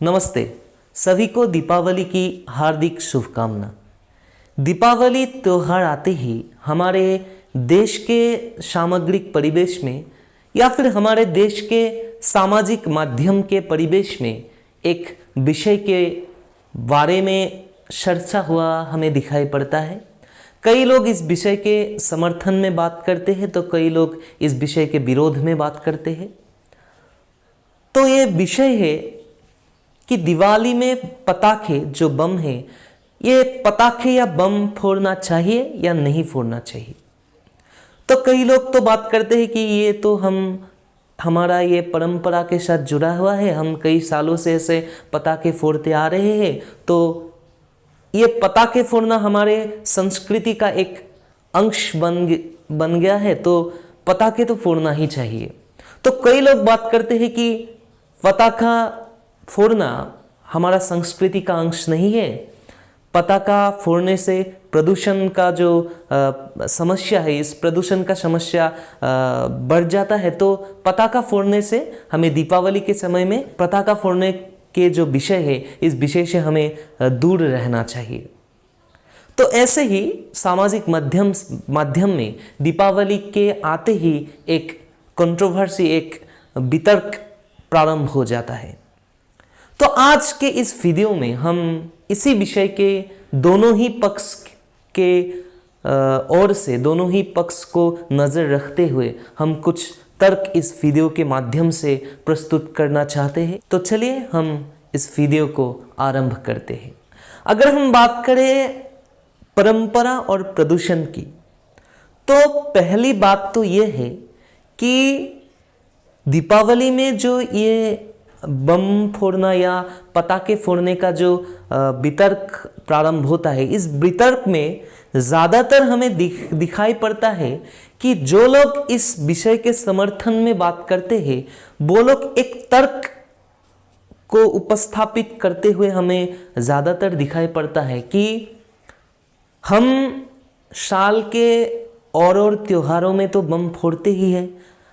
नमस्ते। सभी को दीपावली की हार्दिक शुभकामना। दीपावली त्योहार आते ही हमारे देश के सामग्रिक परिवेश में या फिर हमारे देश के सामाजिक माध्यम के परिवेश में एक विषय के बारे में चर्चा हुआ हमें दिखाई पड़ता है। कई लोग इस विषय के समर्थन में बात करते हैं तो कई लोग इस विषय के विरोध में बात करते हैं। तो ये विषय है कि दिवाली में पटाखे जो बम है, ये पटाखे या बम फोड़ना चाहिए या नहीं फोड़ना चाहिए। तो कई लोग तो बात करते हैं कि ये तो हमारा ये परंपरा के साथ जुड़ा हुआ है, हम कई सालों से ऐसे पटाखे फोड़ते आ रहे हैं, तो ये पटाखे फोड़ना हमारे संस्कृति का एक अंश बन गया है, तो पटाखे तो फोड़ना ही चाहिए। तो कई लोग बात करते हैं कि पटाखा फोड़ना हमारा संस्कृति का अंश नहीं है, पटाखा फोड़ने से प्रदूषण का जो समस्या है, इस प्रदूषण का समस्या बढ़ जाता है। तो पटाखा फोड़ने से हमें दीपावली के समय में पटाखा फोड़ने के जो विषय है, इस विषय से हमें दूर रहना चाहिए। तो ऐसे ही सामाजिक माध्यम में दीपावली के आते ही एक कंट्रोवर्सी, एक वितर्क प्रारंभ हो जाता है। तो आज के इस वीडियो में हम इसी विषय के दोनों ही पक्ष के ओर से, दोनों ही पक्ष को नज़र रखते हुए हम कुछ तर्क इस वीडियो के माध्यम से प्रस्तुत करना चाहते हैं। तो चलिए हम इस वीडियो को आरंभ करते हैं। अगर हम बात करें परंपरा और प्रदूषण की, तो पहली बात तो ये है कि दीपावली में जो ये बम फोड़ना या पटाखे फोड़ने का जो वितर्क प्रारंभ होता है, इस वितर्क में ज़्यादातर हमें दिखाई पड़ता है कि जो लोग इस विषय के समर्थन में बात करते हैं, वो लोग एक तर्क को उपस्थापित करते हुए हमें ज़्यादातर दिखाई पड़ता है कि हम साल के और त्योहारों में तो बम फोड़ते ही हैं।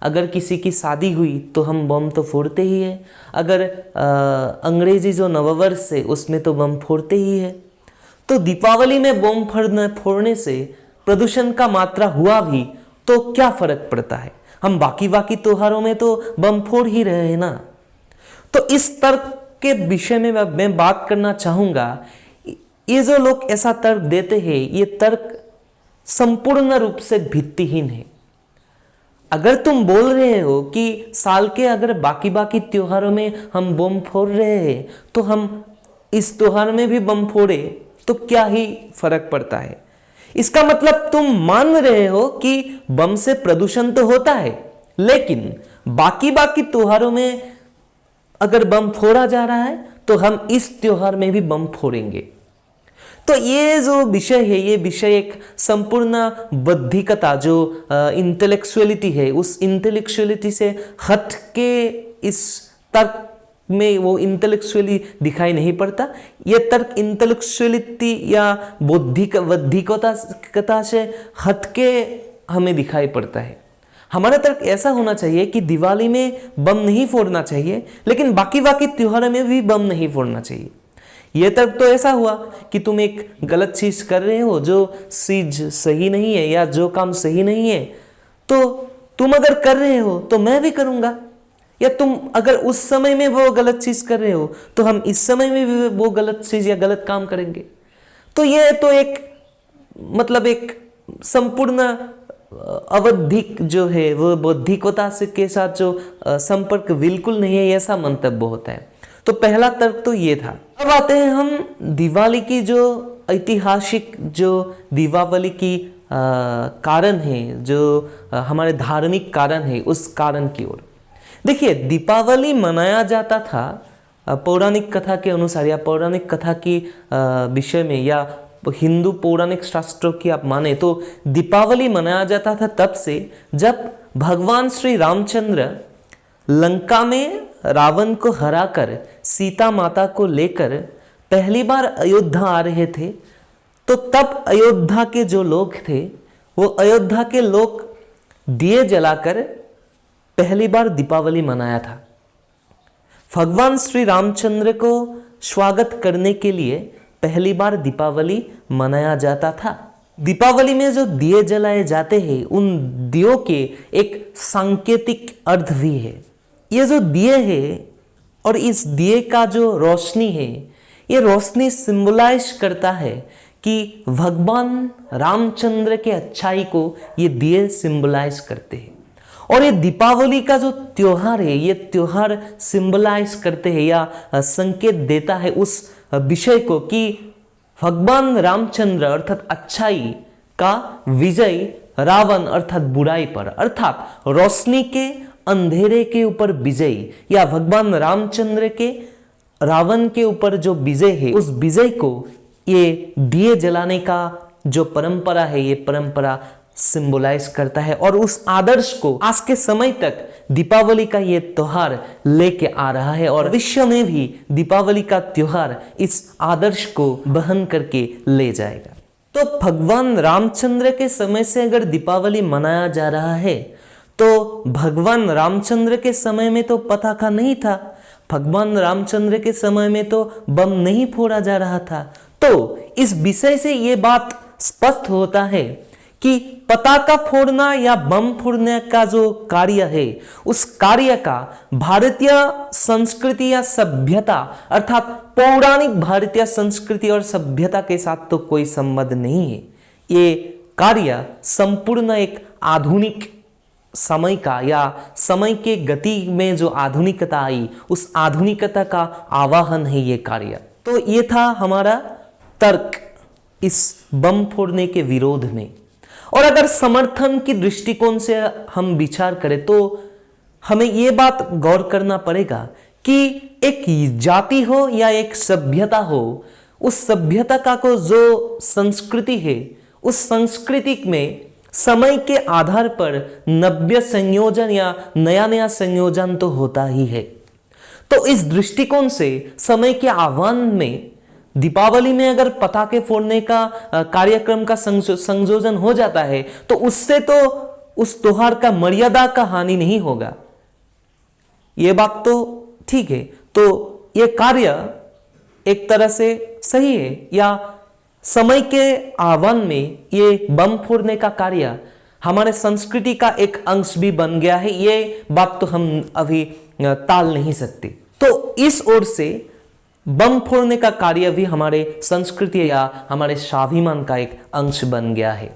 अगर किसी की शादी हुई तो हम बम तो फोड़ते ही हैं। अगर अंग्रेजी जो नववर्ष है उसमें तो बम फोड़ते ही है। तो दीपावली में बम फोड़ने से प्रदूषण का मात्रा हुआ भी तो क्या फर्क पड़ता है, हम बाकी त्योहारों में तो बम फोड़ ही रहे हैं ना। तो इस तर्क के विषय में मैं बात करना चाहूँगा। ये जो लोग ऐसा तर्क देते हैं, ये तर्क संपूर्ण रूप से भित्तिहीन है। अगर तुम बोल रहे हो कि साल के अगर बाकी त्योहारों में हम बम फोड़ रहे हैं तो हम इस त्योहार में भी बम फोड़े तो क्या ही फर्क पड़ता है। इसका मतलब तुम मान रहे हो कि बम से प्रदूषण तो होता है, लेकिन बाकी त्योहारों में अगर बम फोड़ा जा रहा है तो हम इस त्योहार में भी बम फोड़ेंगे। तो ये जो विषय है, ये विषय एक संपूर्ण बौद्धिकता जो इंटेलेक्चुअलिटी है, उस इंटेलेक्चुअलिटी से हट के इस तर्क में वो इंटेलेक्चुअली दिखाई नहीं पड़ता। ये तर्क इंटेलेक्चुअलिटी या बौद्धिकता से हट के हमें दिखाई पड़ता है। हमारा तर्क ऐसा होना चाहिए कि दिवाली में बम नहीं फोड़ना चाहिए, लेकिन बाकी त्योहारों में भी बम नहीं फोड़ना चाहिए। ये तर्क तो ऐसा हुआ कि तुम एक गलत चीज कर रहे हो, जो चीज सही नहीं है या जो काम सही नहीं है, तो तुम अगर कर रहे हो तो मैं भी करूंगा, या तुम अगर उस समय में वो गलत चीज कर रहे हो तो हम इस समय में भी वो गलत चीज या गलत काम करेंगे। तो ये तो एक मतलब एक संपूर्ण अवधिक जो है वो बौद्धिकता से के साथ जो संपर्क बिल्कुल नहीं है, ऐसा मंतव्य होता है। तो पहला तर्क तो ये था। अब आते हैं हम दिवाली की जो ऐतिहासिक जो दीपावली की कारण है, जो हमारे धार्मिक कारण है, उस कारण की ओर देखिए। दीपावली मनाया जाता था पौराणिक कथा के अनुसार, या पौराणिक कथा की विषय में, या हिंदू पौराणिक शास्त्रों की आप माने तो दीपावली मनाया जाता था तब से जब भगवान श्री रामचंद्र लंका में रावण को हराकर सीता माता को लेकर पहली बार अयोध्या आ रहे थे। तो तब अयोध्या के जो लोग थे, वो अयोध्या के लोग दिए जलाकर पहली बार दीपावली मनाया था। भगवान श्री रामचंद्र को स्वागत करने के लिए पहली बार दीपावली मनाया जाता था। दीपावली में जो दिए जलाए जाते हैं उन दियों के एक सांकेतिक अर्थ भी है। ये जो दिए हैं और इस दिए का जो रोशनी है, ये रोशनी सिंबलाइज करता है कि भगवान रामचंद्र के अच्छाई को ये दिए सिंबलाइज करते हैं। और ये दीपावली का जो त्योहार है, ये त्योहार सिंबलाइज करते हैं या संकेत देता है उस विषय को कि भगवान रामचंद्र अर्थात अच्छाई का विजय रावण अर्थात बुराई पर, अर्थात रोशनी के अंधेरे के ऊपर विजय, या भगवान रामचंद्र के रावण के ऊपर जो विजय है, उस विजय को ये दिए जलाने का जो परंपरा है, ये परंपरा सिंबलाइज करता है। और उस आदर्श को आज के समय तक दीपावली का ये त्योहार लेके आ रहा है और भविष्य में भी दीपावली का त्योहार इस आदर्श को वहन करके ले जाएगा। तो भगवान रामचंद्र के समय से अगर दीपावली मनाया जा रहा है तो भगवान रामचंद्र के समय में तो पटाखा नहीं था, भगवान रामचंद्र के समय में तो बम नहीं फोड़ा जा रहा था। तो इस विषय से ये बात स्पष्ट होता है कि पटाखा फोड़ना या बम फोड़ने का जो कार्य है, उस कार्य का भारतीय संस्कृति या सभ्यता अर्थात पौराणिक भारतीय संस्कृति और सभ्यता के साथ तो कोई संबंध नहीं है। ये कार्य संपूर्ण एक आधुनिक समय का या समय के गति में जो आधुनिकता आई, उस आधुनिकता का आवाहन है ये कार्य। तो ये था हमारा तर्क इस बम फोड़ने के विरोध में। और अगर समर्थन की दृष्टिकोण से हम विचार करें तो हमें यह बात गौर करना पड़ेगा कि एक जाति हो या एक सभ्यता हो, उस सभ्यता का को जो संस्कृति है, उस संस्कृति में समय के आधार पर नव्य संयोजन या नया नया संयोजन तो होता ही है। तो इस दृष्टिकोण से समय के आह्वान में दीपावली में अगर पटाखे फोड़ने का कार्यक्रम का संयोजन हो जाता है तो उससे तो उस त्योहार का मर्यादा का हानि नहीं होगा, यह बात तो ठीक है। तो यह कार्य एक तरह से सही है, या समय के आह्वान में ये बम फोड़ने का कार्य हमारे संस्कृति का एक अंश भी बन गया है, ये बात तो हम अभी टाल नहीं सकते। तो इस ओर से बम फोड़ने का कार्य भी हमारे संस्कृति या हमारे स्वाभिमान का एक अंश बन गया है।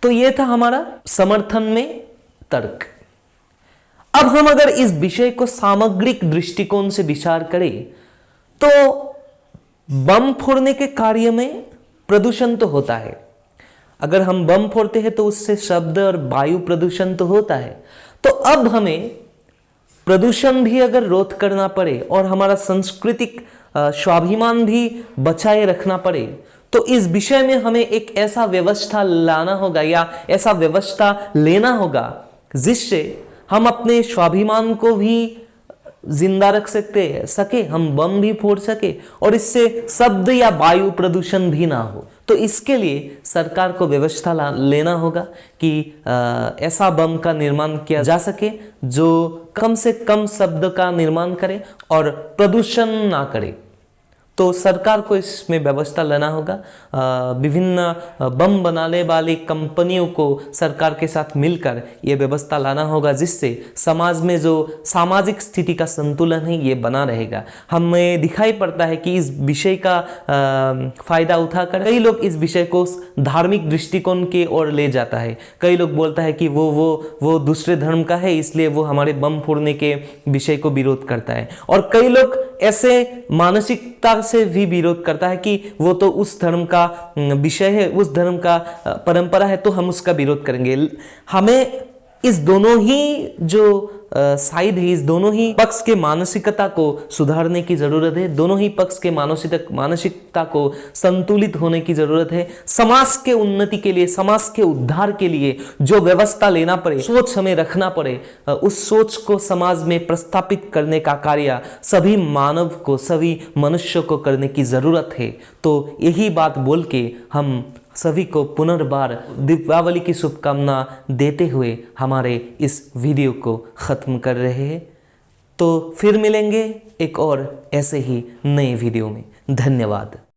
तो यह था हमारा समर्थन में तर्क। अब हम अगर इस विषय को सामग्रिक दृष्टिकोण से विचार करें तो बम फोड़ने के कार्य में प्रदूषण तो होता है। अगर हम बम फोड़ते हैं तो उससे शब्द और वायु प्रदूषण तो होता है। तो अब हमें प्रदूषण भी अगर रोध करना पड़े और हमारा सांस्कृतिक स्वाभिमान भी बचाए रखना पड़े तो इस विषय में हमें एक ऐसा व्यवस्था लाना होगा या ऐसा व्यवस्था लेना होगा जिससे हम अपने स्वाभिमान को भी जिंदा रख सके, हम बम भी फोड़ सके और इससे शब्द या वायु प्रदूषण भी ना हो। तो इसके लिए सरकार को व्यवस्था लेना होगा कि ऐसा बम का निर्माण किया जा सके जो कम से कम शब्द का निर्माण करे और प्रदूषण ना करे। तो सरकार को इसमें व्यवस्था लेना होगा। विभिन्न बम बनाने वाली कंपनियों को सरकार के साथ मिलकर ये व्यवस्था लाना होगा जिससे समाज में जो सामाजिक स्थिति का संतुलन है ये बना रहेगा। हमें दिखाई पड़ता है कि इस विषय का फायदा उठाकर कई लोग इस विषय को धार्मिक दृष्टिकोण के ओर ले जाता है। कई लोग बोलता है कि वो दूसरे धर्म का है इसलिए वो हमारे बम फोड़ने के विषय को विरोध करता है, और कई लोग ऐसे मानसिकता से भी विरोध करता है कि वो तो उस धर्म का विषय है, उस धर्म का परंपरा है तो हम उसका विरोध करेंगे। हमें इस दोनों ही जो साइड है, इस दोनों ही पक्ष के मानसिकता को सुधारने की जरूरत है। दोनों ही पक्ष के मानसिकता को संतुलित होने की जरूरत है। समाज के उन्नति के लिए, समाज के उद्धार के लिए जो व्यवस्था लेना पड़े, सोच हमें रखना पड़े, उस सोच को समाज में प्रस्थापित करने का कार्य सभी मानव को, सभी मनुष्यों को करने की जरूरत है। तो यही बात बोल के हम सभी को पुनर्बार दीपावली की शुभकामना देते हुए हमारे इस वीडियो को खत्म कर रहे हैं। तो फिर मिलेंगे एक और ऐसे ही नए वीडियो में। धन्यवाद।